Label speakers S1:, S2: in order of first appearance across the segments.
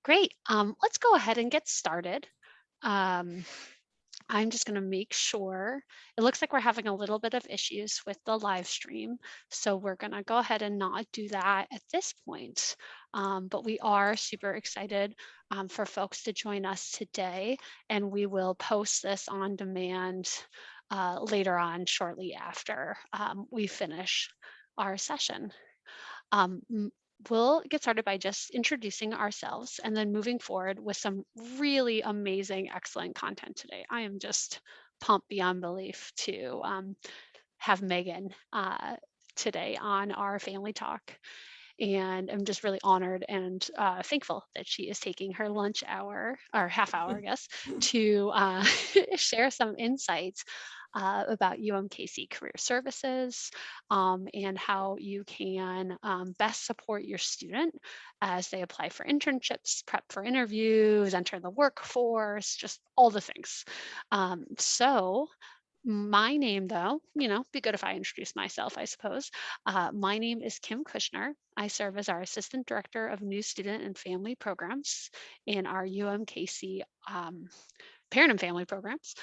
S1: Great. Let's go ahead and get started. Um, I'm just going to make sure. It looks like we're having a little bit of issues with the live stream. So we're going to go ahead and not do that at this point. But we are super excited for folks to join us today. And we will post this on demand later on, shortly after we finish our session. Um, m- we'll get started by just introducing ourselves and then moving forward with some really amazing, excellent content today. I am just pumped beyond belief to have Megan today on our family talk. And I'm just really honored and thankful that she is taking her lunch hour or half hour, I guess, to share some insights about UMKC Career Services and how you can best support your student as they apply for internships, prep for interviews, enter the workforce, just all the things. So my name, though, be good if I introduce myself, I suppose. My name is Kim Kushner. I serve as our Assistant Director of New Student and Family Programs in our UMKC Parent and Family Programs,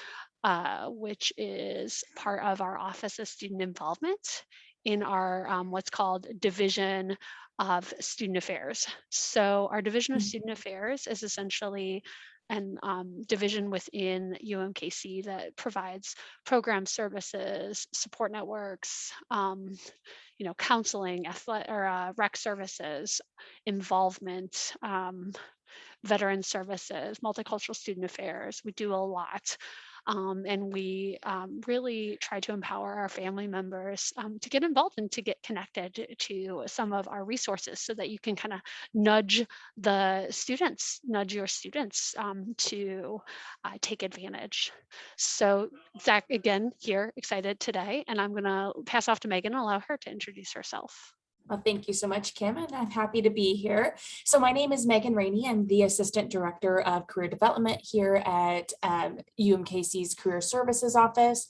S1: which is part of our Office of Student Involvement in our what's called Division of Student Affairs. So, our Division of Student Affairs is essentially an division within UMKC that provides program services, support networks, counseling, rec services, involvement, veteran services, multicultural student affairs. We do a lot. And we really try to empower our family members to get involved and to get connected to some of our resources so that you can kind of nudge your students to take advantage. So Zach, again, here, excited today, and I'm going to pass off to Megan and allow her to introduce herself.
S2: Well, thank you so much, Kim, and I'm happy to be here. So my name is Megan Raney. I'm the Assistant Director of Career Development here at UMKC's Career Services Office.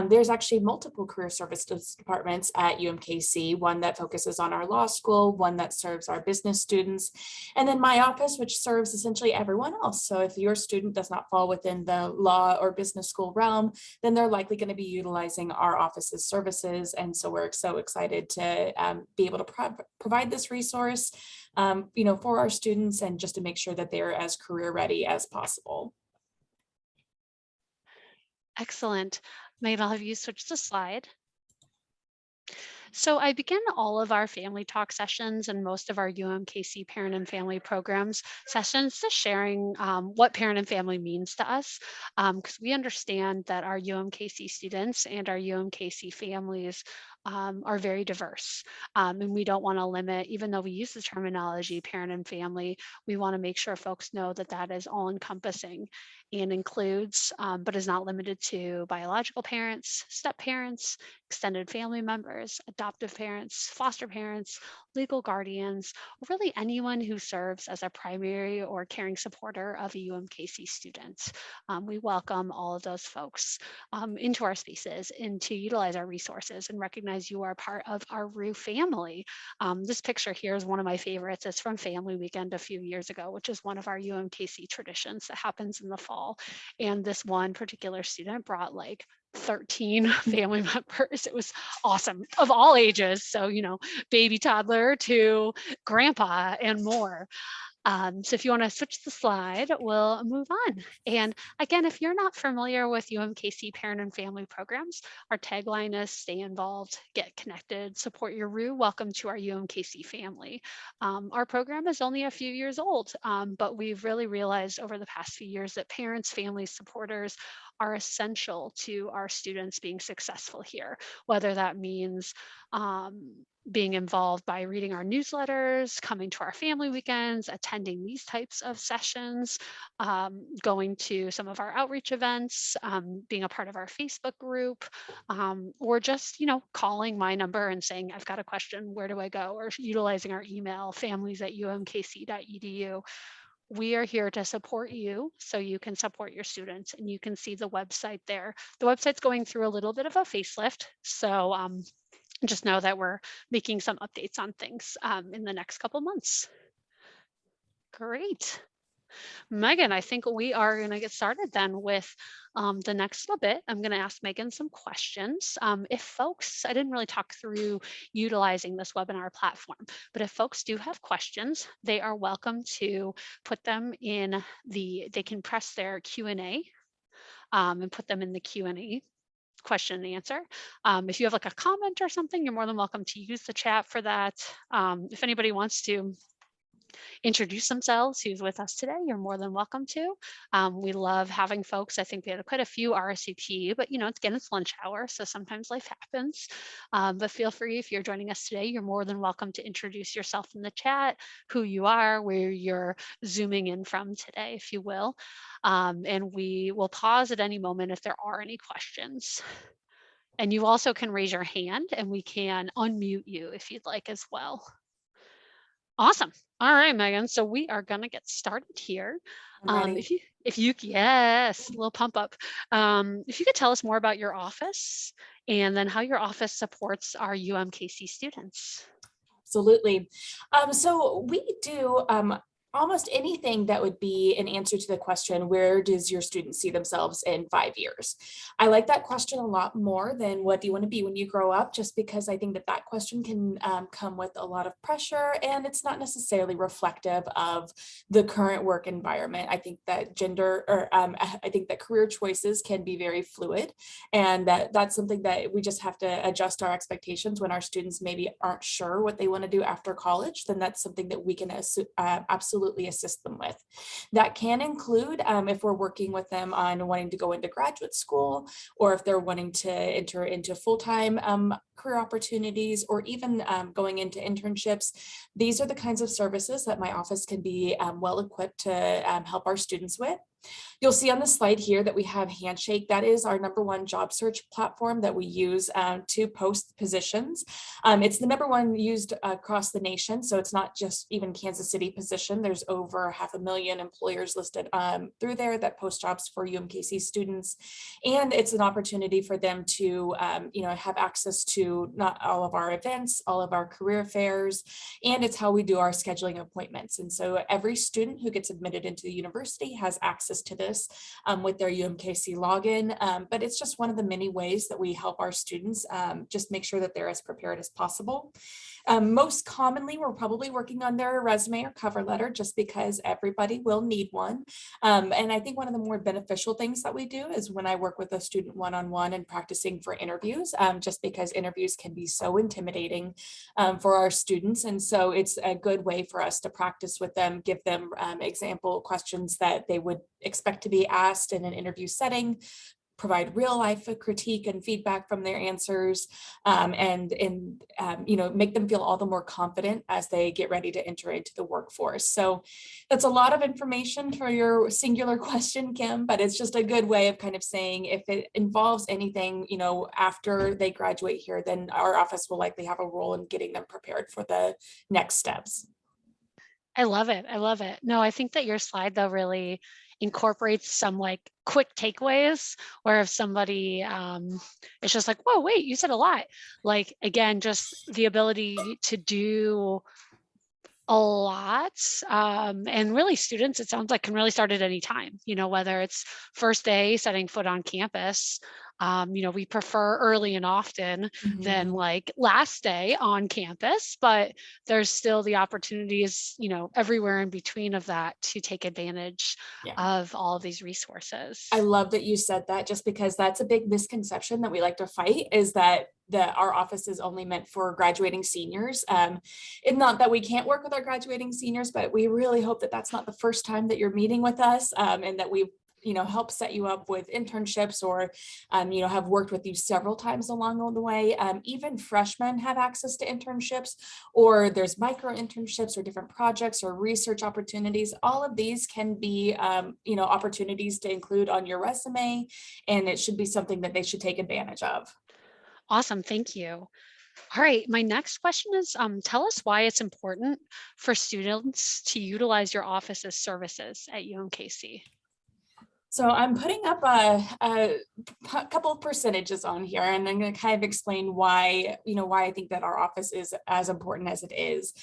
S2: There's actually multiple career services departments at UMKC, one that focuses on our law school, one that serves our business students, and then my office, which serves essentially everyone else. So if your student does not fall within the law or business school realm, then they're likely going to be utilizing our office's services. And so we're so excited to be able to provide this resource, for our students, and just to make sure that they're as career ready as possible.
S1: Excellent. Megan, I'll have you switch the slide. So I begin all of our family talk sessions and most of our UMKC parent and family programs sessions just sharing what parent and family means to us, because we understand that our UMKC students and our UMKC families are very diverse. And we don't want to limit, even though we use the terminology parent and family, we want to make sure folks know that that is all encompassing and includes, but is not limited to biological parents, step parents, extended family members, adoptive parents, foster parents, legal guardians, or really anyone who serves as a primary or caring supporter of a UMKC student. We welcome all of those folks into our spaces and to utilize our resources and recognize you are part of our RU family. This picture here is one of my favorites. It's from Family Weekend a few years ago, which is one of our UMKC traditions that happens in the fall. And this one particular student brought like 13 family members. It was awesome, of all ages. So, baby toddler to grandpa and more. So if you want to switch the slide, we'll move on. And again, if you're not familiar with UMKC parent and family programs, our tagline is stay involved, get connected, support your RU. Welcome to our UMKC family. Our program is only a few years old, but we've really realized over the past few years that parents, families, supporters are essential to our students being successful here, whether that means being involved by reading our newsletters, coming to our family weekends, attending these types of sessions, going to some of our outreach events, being a part of our Facebook group, or just, calling my number and saying, I've got a question, where do I go? Or utilizing our email, families@umkc.edu. We are here to support you so you can support your students, and you can see the website there. The website's going through a little bit of a facelift. So just know that we're making some updates on things in the next couple months. Great. Megan, I think we are going to get started then with the next little bit. I'm going to ask Megan some questions. If folks, I didn't really talk through utilizing this webinar platform, but if folks do have questions, they are welcome to put them in they can press their Q&A and put them in the Q&A question and answer. If you have like a comment or something, you're more than welcome to use the chat for that. If anybody wants to introduce themselves who's with us today, you're more than welcome to. We love having folks. I think we had quite a few RSVP, but it's lunch hour, so sometimes life happens. But feel free, if you're joining us today, you're more than welcome to introduce yourself in the chat, who you are, where you're zooming in from today, if you will. And we will pause at any moment if there are any questions. And you also can raise your hand and we can unmute you if you'd like as well. Awesome. All right, Megan. So we are going to get started here.
S2: I'm ready.
S1: Yes, a little pump up. If you could tell us more about your office and then how your office supports our UMKC students.
S2: Absolutely. So we do almost anything that would be an answer to the question, where does your student see themselves in 5 years? I like that question a lot more than what do you want to be when you grow up, just because I think that question can come with a lot of pressure and it's not necessarily reflective of the current work environment. I think that I think that career choices can be very fluid, and that's something that we just have to adjust our expectations when our students maybe aren't sure what they want to do after college. Then that's something that we can absolutely assist them with. That can include if we're working with them on wanting to go into graduate school, or if they're wanting to enter into full-time career opportunities, or even going into internships. These are the kinds of services that my office can be well equipped to help our students with. You'll see on the slide here that we have Handshake. That is our #1 job search platform that we use to post positions. It's the #1 used across the nation, so it's not just even Kansas City position. There's over 500,000 employers listed through there that post jobs for UMKC students, and it's an opportunity for them to have access to not all of our events, all of our career fairs, and it's how we do our scheduling appointments. And so every student who gets admitted into the university has access to this with their UMKC login, but it's just one of the many ways that we help our students just make sure that they're as prepared as possible. Most commonly, we're probably working on their resume or cover letter, just because everybody will need one. And I think one of the more beneficial things that we do is when I work with a student one-on-one and practicing for interviews, just because interviews can be so intimidating for our students. And so it's a good way for us to practice with them, give them example questions that they would expect to be asked in an interview setting, provide real life critique and feedback from their answers, and make them feel all the more confident as they get ready to enter into the workforce. So that's a lot of information for your singular question, Kim, but it's just a good way of kind of saying if it involves anything, after they graduate here, then our office will likely have a role in getting them prepared for the next steps.
S1: I love it. I love it. No, I think that your slide though really incorporates some like quick takeaways where if somebody it's just like, whoa, wait, you said a lot. Like again, just the ability to do a lot. And really students, it sounds like, can really start at any time, whether it's first day setting foot on campus. We prefer early and often than like last day on campus, but there's still the opportunities, everywhere in between of that to take advantage of all of these resources.
S2: I love that you said that, just because that's a big misconception that we like to fight, is that our office is only meant for graduating seniors. And not that we can't work with our graduating seniors, but we really hope that that's not the first time that you're meeting with us, and that we help set you up with internships, or have worked with you several times along the way. Even freshmen have access to internships, or there's micro internships or different projects or research opportunities. All of these can be opportunities to include on your resume, and it should be something that they should take advantage of.
S1: Awesome, thank you. All right, my next question is, tell us why it's important for students to utilize your office's services at UMKC.
S2: So I'm putting up a couple of percentages on here, and I'm going to kind of explain why, why I think that our office is as important as it is.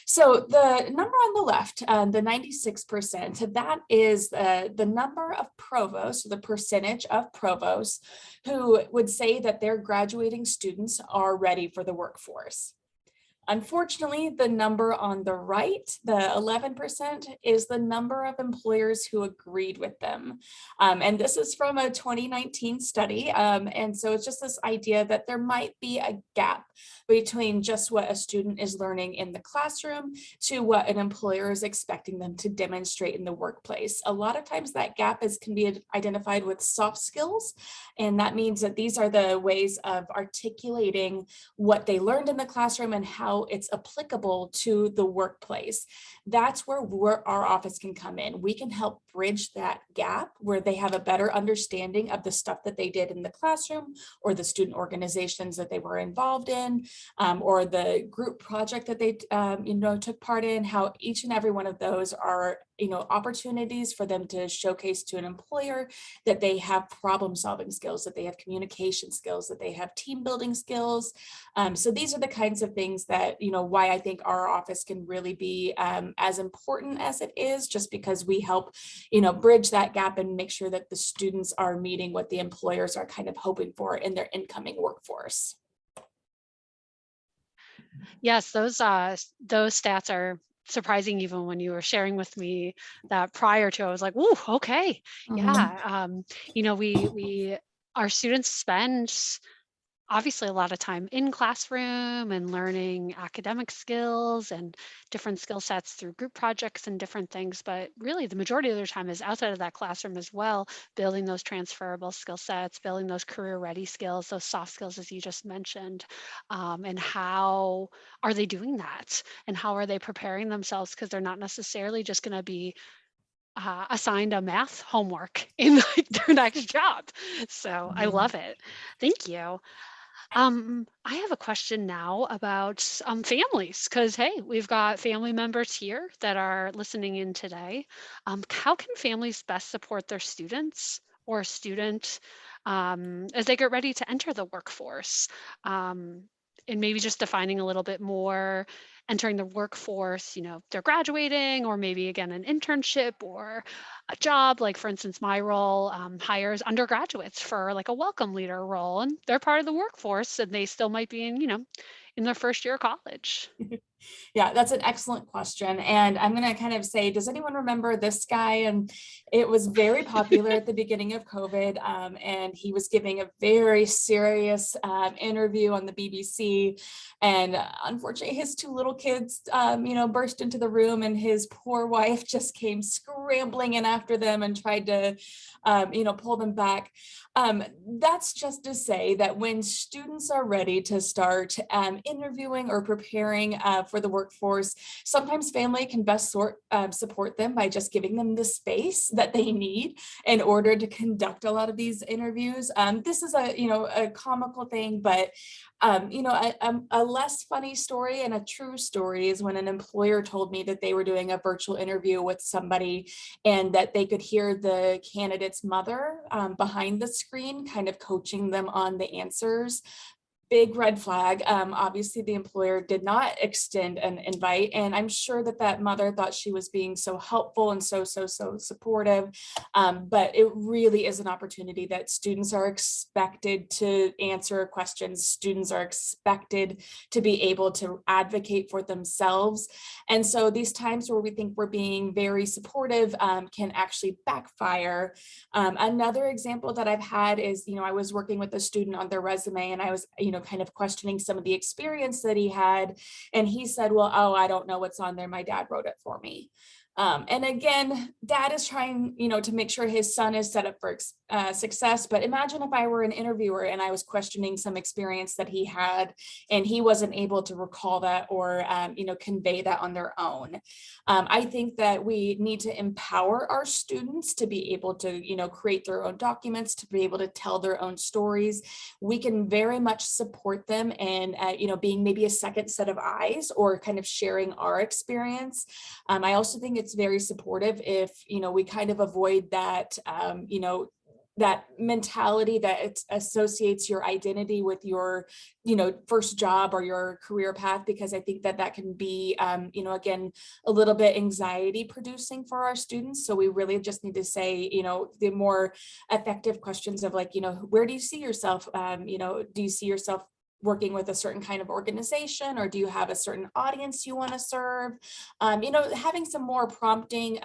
S2: So the number on the left, the 96%, that is the number of provosts, the percentage of provosts who would say that their graduating students are ready for the workforce. Unfortunately, the number on the right, the 11%, is the number of employers who agreed with them. And this is from a 2019 study. And so it's just this idea that there might be a gap between just what a student is learning in the classroom to what an employer is expecting them to demonstrate in the workplace. A lot of times that gap can be identified with soft skills. And that means that these are the ways of articulating what they learned in the classroom and how it's applicable to the workplace. That's where our office can come in. We can help bridge that gap where they have a better understanding of the stuff that they did in the classroom or the student organizations that they were involved in, or the group project that they took part in, how each and every one of those are opportunities for them to showcase to an employer that they have problem solving skills, that they have communication skills, that they have team building skills. So these are the kinds of things that, why I think our office can really be as important as it is, just because we help, bridge that gap and make sure that the students are meeting what the employers are kind of hoping for in their incoming workforce.
S1: Yes, those stats are surprising. Even when you were sharing with me that prior to, I was like, "Ooh, okay,
S2: Mhm.
S1: yeah." We our students spend obviously a lot of time in classroom and learning academic skills and different skill sets through group projects and different things, but really the majority of their time is outside of that classroom as well, building those transferable skill sets, building those career ready skills, those soft skills as you just mentioned. And how are they doing that, and how are they preparing themselves, because they're not necessarily just going to be assigned a math homework in like their next job. So I
S2: Mhm.
S1: love it. Thank you. I have a question now about families, because hey, we've got family members here that are listening in today. How can families best support their students or student as they get ready to enter the workforce? Um, and maybe just defining a little bit more, entering the workforce, they're graduating, or maybe again an internship or a job. Like for instance, my role hires undergraduates for like a welcome leader role, and they're part of the workforce, and they still might be in their first year of college.
S2: Yeah, that's an excellent question. And I'm going to kind of say, does anyone remember this guy? And it was very popular at the beginning of COVID. And he was giving a very serious interview on the BBC. And unfortunately, his two little kids, burst into the room, and his poor wife just came scrambling in after them and tried to, pull them back. That's just to say that when students are ready to start interviewing or preparing for the workforce, sometimes family can best support them by just giving them the space that they need in order to conduct a lot of these interviews. This is a comical thing, but a less funny story and a true story is when an employer told me that they were doing a virtual interview with somebody and that they could hear the candidate's mother behind the screen kind of coaching them on the answers. Big red flag. Obviously, the employer did not extend an invite, and I'm sure that that mother thought she was being so helpful and so supportive. But it really is an opportunity that students are expected to answer questions. Students are expected to be able to advocate for themselves. And so these times where we think we're being very supportive can actually backfire. Another example that I've had is, I was working with a student on their resume, and I was, kind of questioning some of the experience that he had. And he said, well, oh, I don't know what's on there. My dad wrote it for me. And again, dad is trying, to make sure his son is set up for success. But imagine if I were an interviewer and I was questioning some experience that he had, and he wasn't able to recall that or, convey that on their own. I think that we need to empower our students to be able to, create their own documents, to be able to tell their own stories. We can very much support them in, being maybe a second set of eyes or kind of sharing our experience. I also think it's it's very supportive if, we kind of avoid that, that mentality that it associates your identity with your, first job or your career path, because I think that that can be, again, a little bit anxiety producing for our students. So we really just need to say, the more effective questions of like, where do you see yourself? Do you see yourself working with a certain kind of organization, or do you have a certain audience you want to serve? Having some more prompting,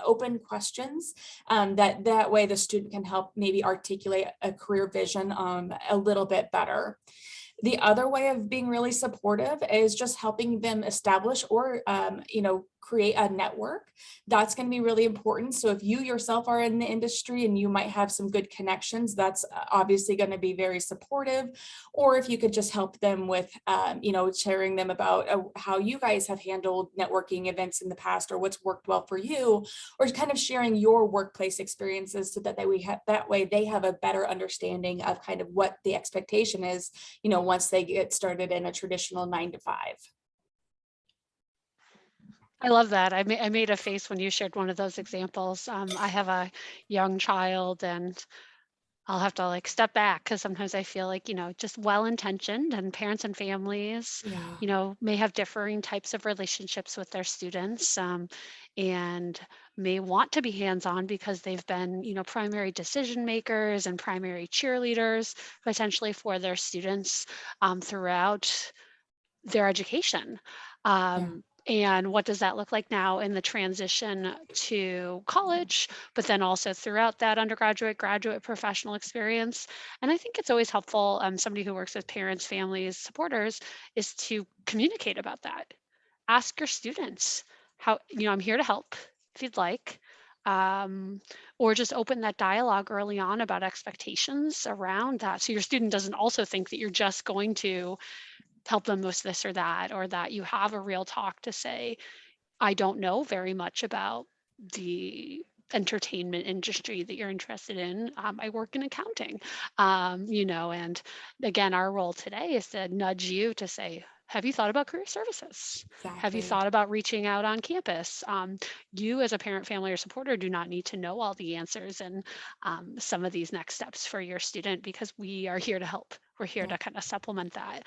S2: open questions, that way the student can help maybe articulate a career vision a little bit better. The other way of being really supportive is just helping them establish or, create a network. That's going to be really important. So if you yourself are in the industry and you might have some good connections, that's obviously going to be very supportive. Or if you could just help them with, sharing them about how you guys have handled networking events in the past, or what's worked well for you, or kind of sharing your workplace experiences so that that way they have a better understanding of kind of what the expectation is, once they get started in a traditional 9 to 5.
S1: I love that. I made a face when you shared one of those examples. I have a young child, and I'll have to like step back because sometimes I feel like, just well intentioned, and parents and families,
S2: Yeah.
S1: may have differing types of relationships with their students, and may want to be hands on because they've been, primary decision makers and primary cheerleaders potentially for their students throughout their education.
S2: Yeah.
S1: And what does that look like now in the transition to college, but then also throughout that undergraduate, graduate, professional experience? And I think it's always helpful, somebody who works with parents, families, supporters, is to communicate about that. Ask your students how, I'm here to help if you'd like. Um, or just open that dialogue early on about expectations around that. So your student doesn't also think that you're just going to help them with this or that, or that you have a real talk to say, I don't know very much about the entertainment industry that you're interested in. I work in accounting, and again, our role today is to nudge you to say, have you thought about career services? Have you
S2: Exactly.
S1: thought about reaching out on campus? You, as a parent, family, or supporter, do not need to know all the answers and some of these next steps for your student, because we are here to help. We're here
S2: Yeah.
S1: to kind of supplement that,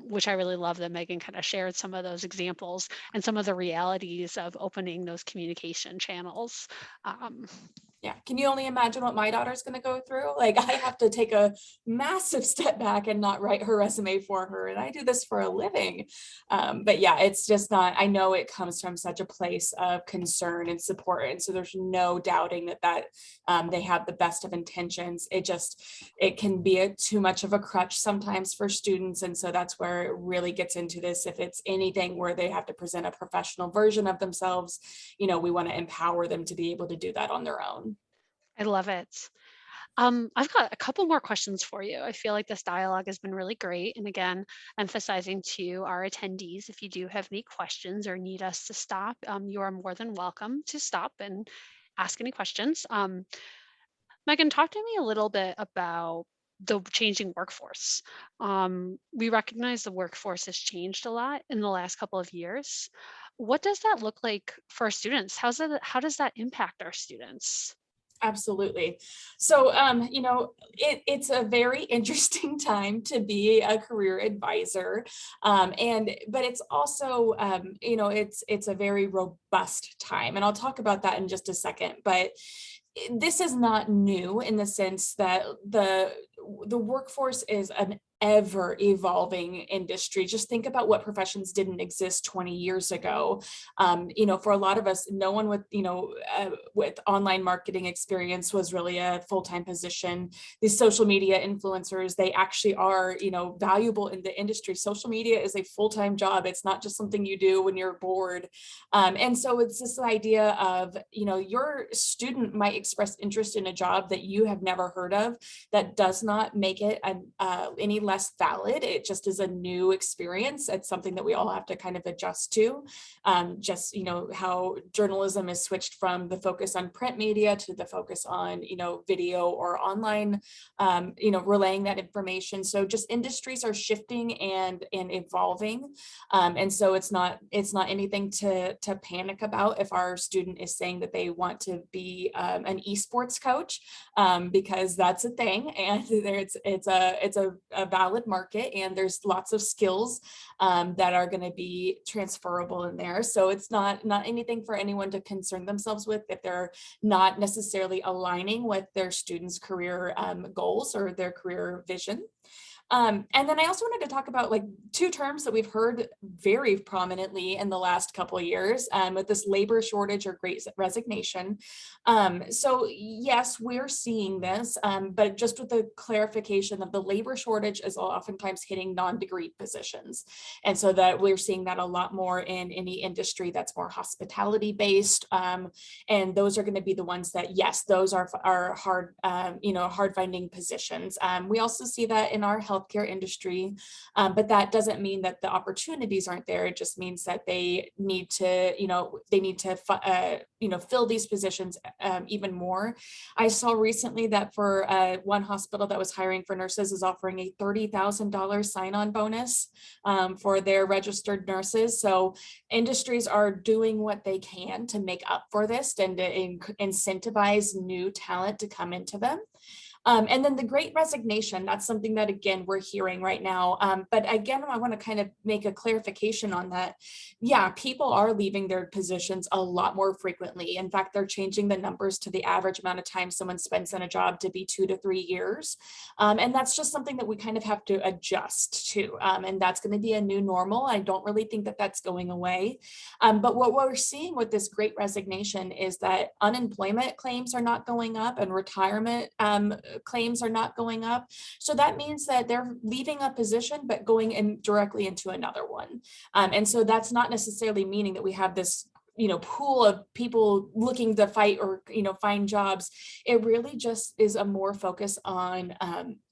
S1: which I really love that Megan kind of shared some of those examples and some of the realities of opening those communication channels. Um,
S2: Yeah. Can you only imagine what my daughter's going to go through? Like, I have to take a massive step back and not write her resume for her. And I do this for a living. But yeah, it's just not, I know it comes from such a place of concern and support. And so there's no doubting that they have the best of intentions. It can be too much of a crutch sometimes for students. And so that's where it really gets into this. If it's anything where they have to present a professional version of themselves, we want to empower them to be able to do that on their own.
S1: I love it. I've got a couple more questions for you. I feel like this dialogue has been really great. And again, emphasizing to our attendees, if you do have any questions or need us to stop, you are more than welcome to stop and ask any questions. Megan, talk to me a little bit about the changing workforce. We recognize the workforce has changed a lot in the last couple of years. What does that look like for our students? How does that impact our students?
S2: Absolutely. So, it's a very interesting time to be a career advisor. But it's also, it's a very robust time. And I'll talk about that in just a second. But this is not new in the sense that the workforce is an ever evolving industry. Just think about what professions didn't exist 20 years ago. For a lot of us, no one with online marketing experience was really a full-time position. These social media influencers, they actually are, valuable in the industry. Social media is a full-time job. It's not just something you do when you're bored. And so it's this idea of, your student might express interest in a job that you have never heard of, that does not not make it any less valid. It just is a new experience. It's something that we all have to kind of adjust to. Just, how journalism is switched from the focus on print media to the focus on, video or online, relaying that information. So just industries are shifting and evolving. And so it's not anything to panic about if our student is saying that they want to be an esports coach, because that's a thing, and it's a valid market, and there's lots of skills that are going to be transferable in there. So it's not anything for anyone to concern themselves with if they're not necessarily aligning with their students' career goals or their career vision. And then I also wanted to talk about like two terms that we've heard very prominently in the last couple of years with this labor shortage or great resignation. So yes, we're seeing this, but just with the clarification of the labor shortage is oftentimes hitting non-degree positions. And so that we're seeing that a lot more in any industry that's more hospitality based. And those are going to be the ones that, yes, those are hard, hard finding positions. We also see that in our healthcare industry, but that doesn't mean that the opportunities aren't there. It just means that they need to, fill these positions even more. I saw recently that for one hospital that was hiring for nurses is offering a $30,000 sign-on bonus for their registered nurses. So industries are doing what they can to make up for this and to incentivize new talent to come into them. And then the great resignation, that's something that, again, we're hearing right now. But again, I want to kind of make a clarification on that. Yeah, people are leaving their positions a lot more frequently. In fact, they're changing the numbers to the average amount of time someone spends in a job to be 2 to 3 years. And that's just something that we kind of have to adjust to. And that's going to be a new normal. I don't really think that that's going away. But what we're seeing with this great resignation is that unemployment claims are not going up and retirement claims are not going up. So that means that they're leaving a position, but going in directly into another one. And so that's not necessarily meaning that we have this pool of people looking to fight or, find jobs. It really just is a more focus on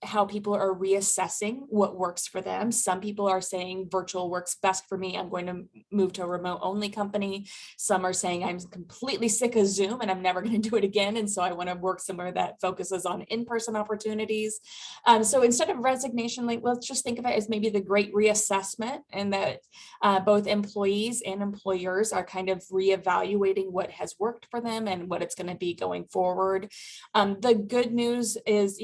S2: how people are reassessing what works for them. Some people are saying virtual works best for me. I'm going to move to a remote only company. Some are saying I'm completely sick of Zoom and I'm never going to do it again. And so I want to work somewhere that focuses on in-person opportunities. So instead of resignation, let's just think of it as maybe the great reassessment, and that both employees and employers are kind of reevaluating what has worked for them and what it's going to be going forward. The good news is,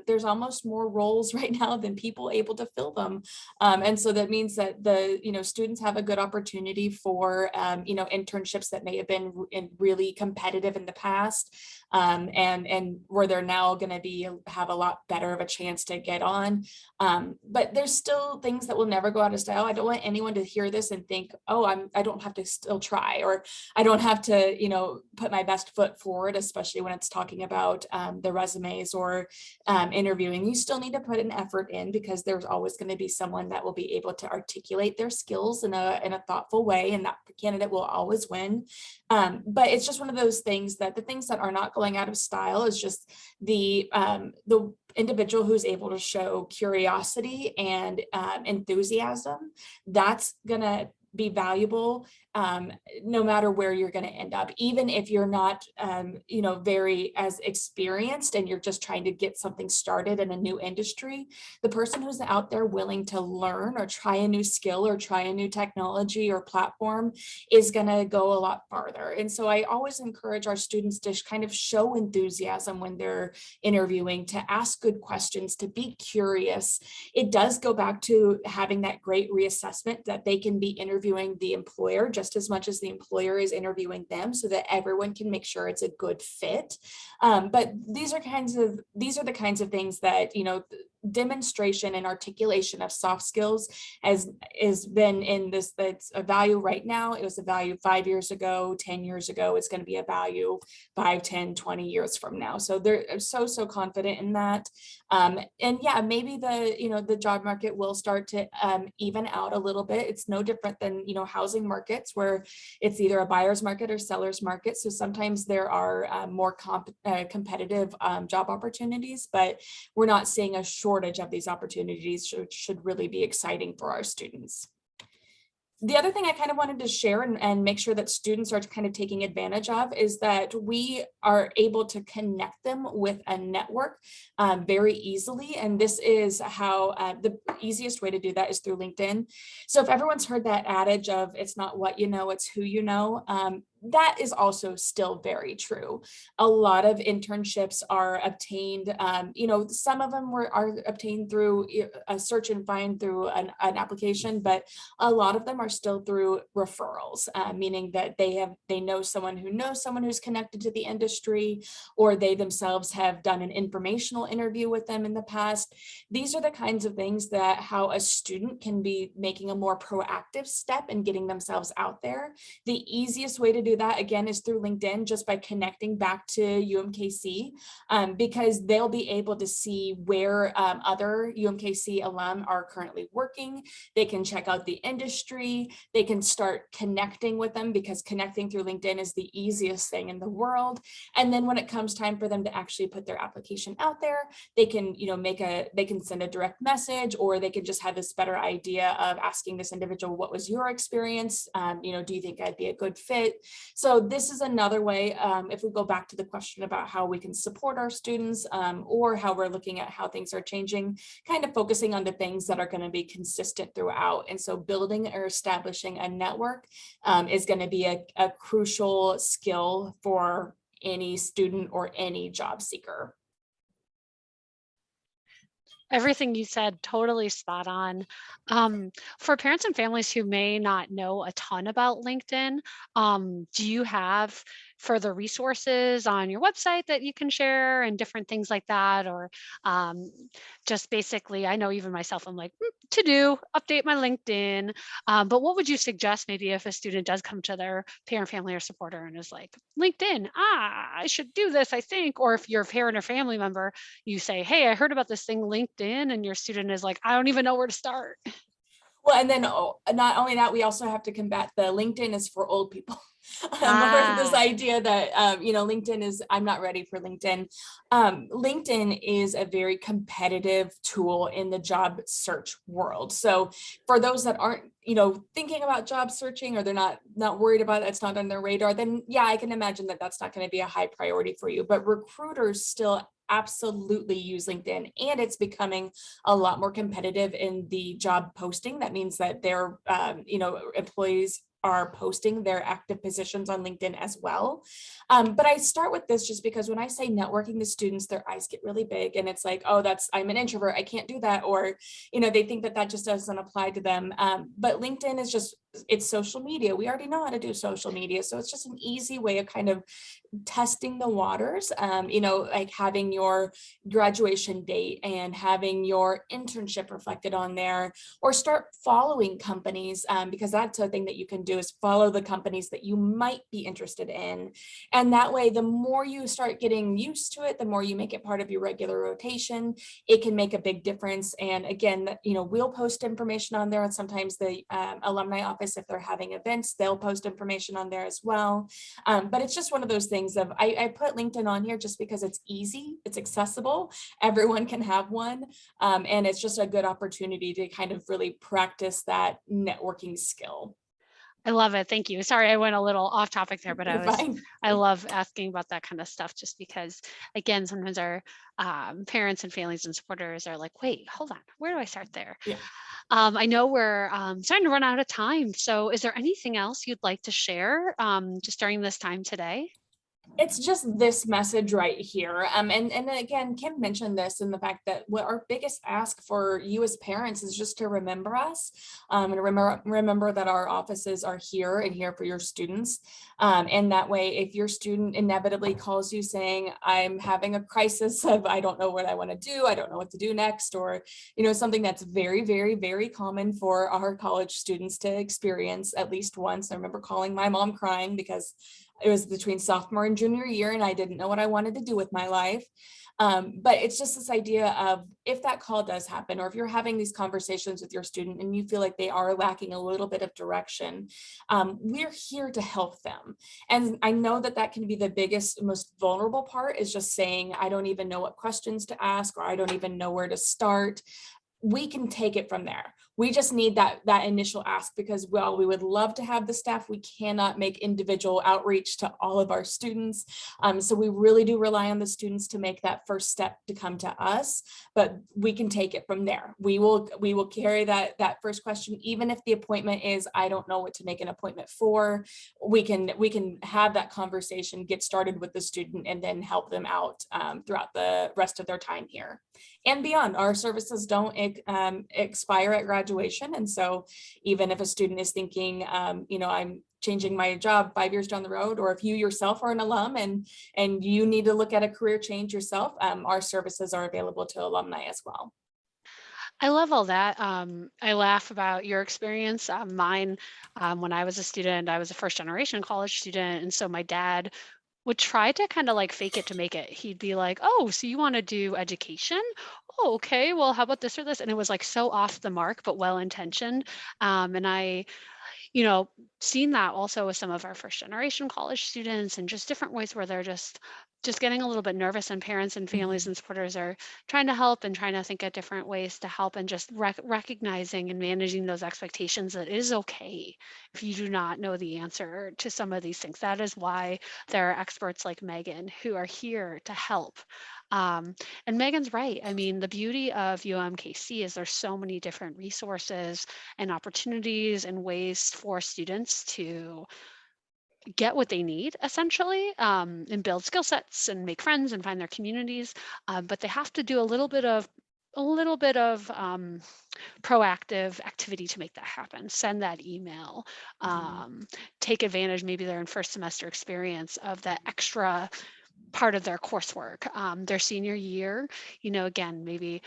S2: there's almost more roles right now than people able to fill them. And so that means that the, students have a good opportunity for, internships that may have been really competitive in the past. And where they're now going to have a lot better of a chance to get on. But there's still things that will never go out of style. I don't want anyone to hear this and think, oh, I don't have to still try, or I don't have to, put my best foot forward, especially when it's talking about the resumes or interviewing. You still need to put an effort in, because there's always going to be someone that will be able to articulate their skills in a thoughtful way, and that candidate will always win. But it's just one of those things that the things that are not going out of style is just the individual who's able to show curiosity and enthusiasm. That's gonna be valuable no matter where you're going to end up, even if you're not very as experienced and you're just trying to get something started in a new industry. The person who's out there willing to learn or try a new skill or try a new technology or platform is going to go a lot farther. And so I always encourage our students to kind of show enthusiasm when they're interviewing, to ask good questions, to be curious. It does go back to having that great reassessment, that they can be interviewing the employer just as much as the employer is interviewing them, so that everyone can make sure it's a good fit. But these are the kinds of things that, demonstration and articulation of soft skills has been in this, that's a value right now. It was a value 5 years ago, 10 years ago. It's going to be a value 5, 10, 20 years from now. So they're so confident in that. And yeah, maybe the job market will start to even out a little bit. It's no different than, housing markets where it's either a buyer's market or seller's market. So sometimes there are more competitive job opportunities, but we're not seeing a shortage of these opportunities, which should really be exciting for our students. The other thing I kind of wanted to share and make sure that students are kind of taking advantage of is that we are able to connect them with a network very easily. And this is how the easiest way to do that is through LinkedIn. So if everyone's heard that adage of it's not what you know, it's who you know, that is also still very true. A lot of internships are obtained, some of them are obtained through a search and find through an application, but a lot of them are still through referrals, meaning that they know someone who knows someone who's connected to the industry, or they themselves have done an informational interview with them in the past. These are the kinds of things that how a student can be making a more proactive step in getting themselves out there. The easiest way to do that, again, is through LinkedIn, just by connecting back to UMKC, because they'll be able to see where other UMKC alum are currently working. They can check out the industry. They can start connecting with them, because connecting through LinkedIn is the easiest thing in the world. And then when it comes time for them to actually put their application out there, they can, they can send a direct message, or they can just have this better idea of asking this individual, what was your experience? Do you think I'd be a good fit? So this is another way, if we go back to the question about how we can support our students, or how we're looking at how things are changing, kind of focusing on the things that are going to be consistent throughout. And so building or establishing a network is going to be a crucial skill for any student or any job seeker.
S1: Everything you said, totally spot on. For parents and families who may not know a ton about LinkedIn, do you have further resources on your website that you can share and different things like that? Or just basically, I know even myself, I'm like, to do, update my LinkedIn. But what would you suggest maybe if a student does come to their parent, family, or supporter and is like, LinkedIn, I should do this, I think. Or if you're a parent or family member, you say, hey, I heard about this thing, LinkedIn, and your student is like, I don't even know where to start.
S2: Well, and then not only that, we also have to combat the LinkedIn is for old people. Or this
S1: Ah,
S2: idea that, LinkedIn is, I'm not ready for LinkedIn. LinkedIn is a very competitive tool in the job search world. So for those that aren't, thinking about job searching, or they're not worried about it, it's not on their radar, then yeah, I can imagine that that's not going to be a high priority for you. But recruiters still absolutely use LinkedIn, and it's becoming a lot more competitive in the job posting. That means that their, employees are posting their active positions on LinkedIn as well. But I start with this just because when I say networking to students, their eyes get really big, and it's like, oh, I'm an introvert, I can't do that. Or, they think that just doesn't apply to them. But LinkedIn is it's social media. We already know how to do social media. So it's just an easy way of kind of testing the waters, like having your graduation date and having your internship reflected on there, or start following companies, because that's a thing that you can do, is follow the companies that you might be interested in. And that way, the more you start getting used to it, the more you make it part of your regular rotation, it can make a big difference. And again, we'll post information on there, and sometimes the alumni office, if they're having events, they'll post information on there as well. But it's just one of those things of, I put LinkedIn on here just because it's easy, it's accessible, everyone can have one. And it's just a good opportunity to kind of really practice that networking skill.
S1: I love it. Thank you. Sorry, I went a little off topic there, but
S2: You're fine.
S1: I love asking about that kind of stuff just because, again, sometimes our parents and families and supporters are like, wait, hold on, where do I start there?
S2: Yeah.
S1: I know we're starting to run out of time. So is there anything else you'd like to share just during this time today?
S2: It's just this message right here. And again, Kim mentioned this in the fact that what our biggest ask for you as parents is just to remember us, and remember that our offices are here and here for your students. And that way, if your student inevitably calls you saying, I'm having a crisis of, I don't know what I want to do, I don't know what to do next, or, something that's very, very, very common for our college students to experience at least once. I remember calling my mom crying because it was between sophomore and junior year, and I didn't know what I wanted to do with my life. But it's just this idea of, if that call does happen, or if you're having these conversations with your student and you feel like they are lacking a little bit of direction, we're here to help them. And I know that that can be the biggest, most vulnerable part, is just saying, I don't even know what questions to ask, or I don't even know where to start. We can take it from there. We just need that initial ask, because while we would love to have the staff, we cannot make individual outreach to all of our students. So we really do rely on the students to make that first step to come to us, but we can take it from there. We will carry that first question, even if the appointment is, I don't know what to make an appointment for. We can have that conversation, get started with the student, and then help them out throughout the rest of their time here and beyond. Our services don't expire at graduation. And so even if a student is thinking, I'm changing my job 5 years down the road, or if you yourself are an alum and you need to look at a career change yourself, our services are available to alumni as well.
S1: I love all that. I laugh about your experience. Mine, when I was a student, I was a first generation college student. And so my dad would try to kind of like fake it to make it. He'd be like, "Oh, so you want to do education? Oh, okay. Well, how about this or this?" And it was like so off the mark, but well intentioned. And I you know, seen that also with some of our first generation college students and just different ways where they're just getting a little bit nervous, and parents and families
S2: Mhm.
S1: and supporters are trying to help and trying to think of different ways to help, and just recognizing and managing those expectations that it is okay if you do not know the answer to some of these things. That is why there are experts like Megan who are here to help. um, and Megan's right. I mean, the beauty of UMKC is there's so many different resources and opportunities and ways for students to get what they need essentially, and build skill sets and make friends and find their communities. But they have to do a little bit of proactive activity to make that happen. Send that email,
S2: Mhm.
S1: um, take advantage, maybe they're in first semester experience, of that extra part of their coursework, their senior year. Again, maybe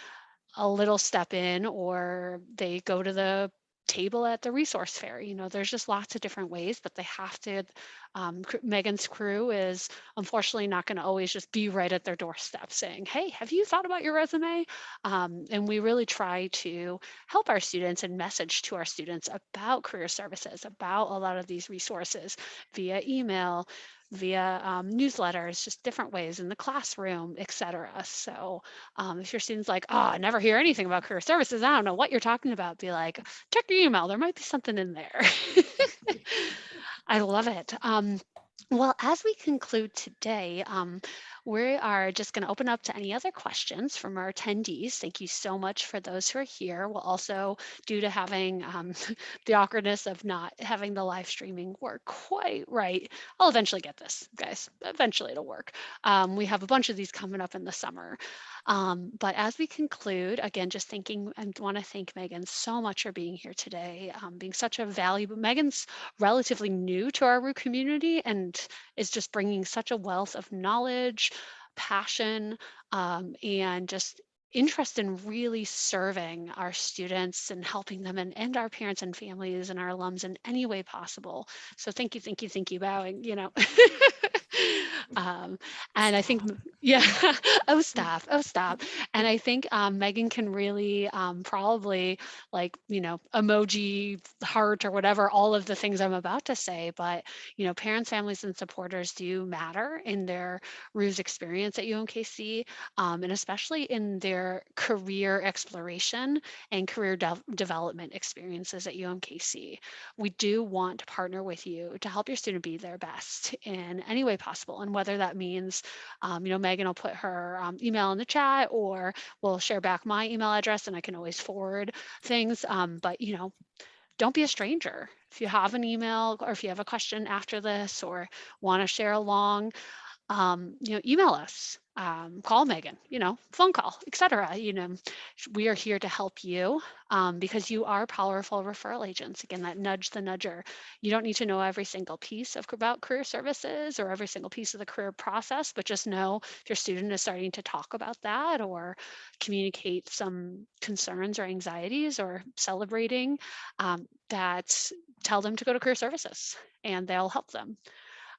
S1: a little step in, or they go to the table at the resource fair. There's just lots of different ways, but they have to. Megan's crew is unfortunately not going to always just be right at their doorstep saying, "Hey, have you thought about your resume?" And we really try to help our students and message to our students about career services, about a lot of these resources via email, via newsletters, just different ways in the classroom, etc. So if your student's like, "Oh, I never hear anything about career services, I don't know what you're talking about," be like, "Check your email. There might be something in there." I love it. Well, as we conclude today, we are just going to open up to any other questions from our attendees. Thank you so much for those who are here. We'll also, due to having the awkwardness of not having the live streaming work quite right, I'll eventually get this, guys. Eventually it'll work. We have a bunch of these coming up in the summer. But as we conclude, again, just thanking and want to thank Megan so much for being here today, being such a valuable. Megan's relatively new to our Root community and is just bringing such a wealth of knowledge, passion, and just interest in really serving our students and helping them, and our parents and families and our alums in any way possible. So thank you, bowing. um, and I think,
S2: Stop.
S1: yeah, oh, stop. And I think Megan can really probably, like, emoji, heart, or whatever, all of the things I'm about to say. But, parents, families, and supporters do matter in their RUSE experience at UMKC, and especially in their career exploration and career development experiences at UMKC. We do want to partner with you to help your student be their best in any way possible. And whether that means, Megan will put her email in the chat, or we'll share back my email address and I can always forward things. But, don't be a stranger. If you have an email, or if you have a question after this, or want to share along, email us, call Megan, phone call, etc. We are here to help you because you are powerful referral agents. Again, that nudge the nudger. You don't need to know every single piece about career services or every single piece of the career process, but just know if your student is starting to talk about that or communicate some concerns or anxieties or celebrating, that tell them to go to career services and they'll help them.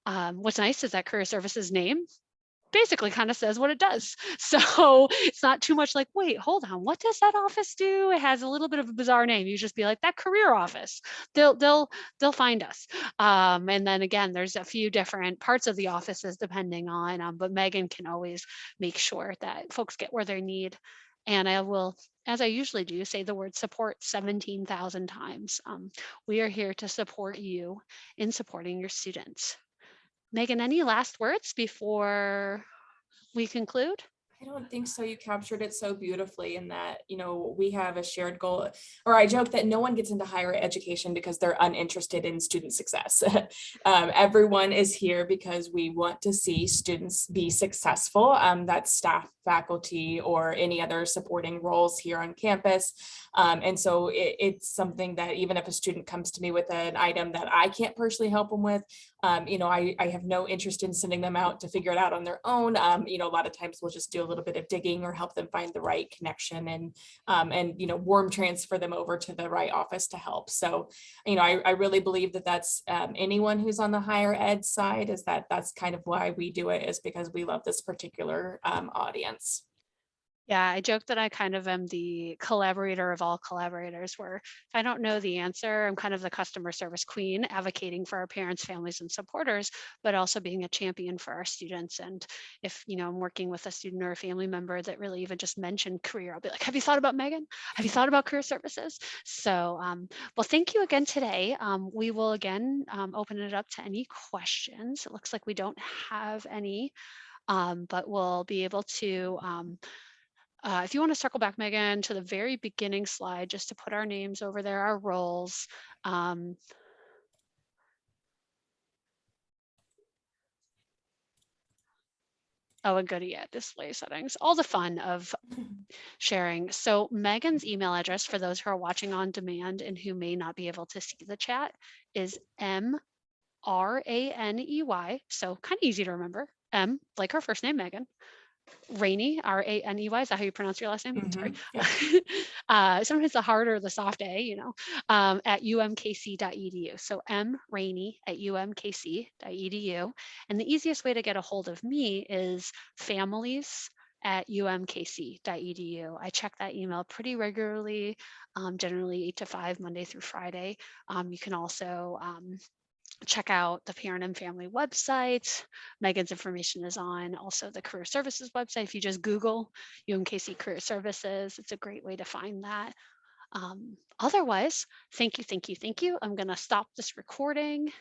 S1: What's nice is that career services name basically kind of says what it does. So it's not too much like, wait, hold on, what does that office do? It has a little bit of a bizarre name. You just be like, that career office. They'll find us. And then again, there's a few different parts of the offices depending on, but Megan can always make sure that folks get where they need. And I will, as I usually do, say the word support 17,000 times. We are here to support you in supporting your students. Megan, any last words before we conclude?
S2: I don't think so. You captured it so beautifully in that, we have a shared goal, or I joke that no one gets into higher education because they're uninterested in student success. Everyone is here because we want to see students be successful. That's staff, faculty, or any other supporting roles here on campus. And so it's something that even if a student comes to me with an item that I can't personally help them with, I have no interest in sending them out to figure it out on their own. A lot of times we'll just do a little bit of digging or help them find the right connection and warm transfer them over to the right office to help. So, I really believe that that's anyone who's on the higher ed side is that's kind of why we do it, is because we love this particular audience.
S1: Yeah, I joke that I kind of am the collaborator of all collaborators, where if I don't know the answer, I'm kind of the customer service queen, advocating for our parents, families, and supporters, but also being a champion for our students. And if, I'm working with a student or a family member that really even just mentioned career, I'll be like, have you thought about Megan? Have you thought about career services? So, well, thank you again today. We will again open it up to any questions. It looks like we don't have any, but we'll be able to. If you want to circle back, Megan, to the very beginning slide, just to put our names over there, our roles. Um, oh, and good, yeah, display settings, all the fun of sharing. So Megan's email address, for those who are watching on demand and who may not be able to see the chat, is MRANEY. So kind of easy to remember. M, like her first name, Megan. Raney, Raney. Is that how you pronounce your last name? Sorry.
S2: Yeah.
S1: Sometimes the hard or the soft A, at umkc.edu. So mraney at umkc.edu. And the easiest way to get a hold of me is families at umkc.edu. I check that email pretty regularly, generally 8 to 5, Monday through Friday. You can also check out the parent and family website. Megan's information is on also the career services website. If you just Google UMKC career services, it's a great way to find that. Otherwise, thank you, thank you, thank you. I'm going to stop this recording.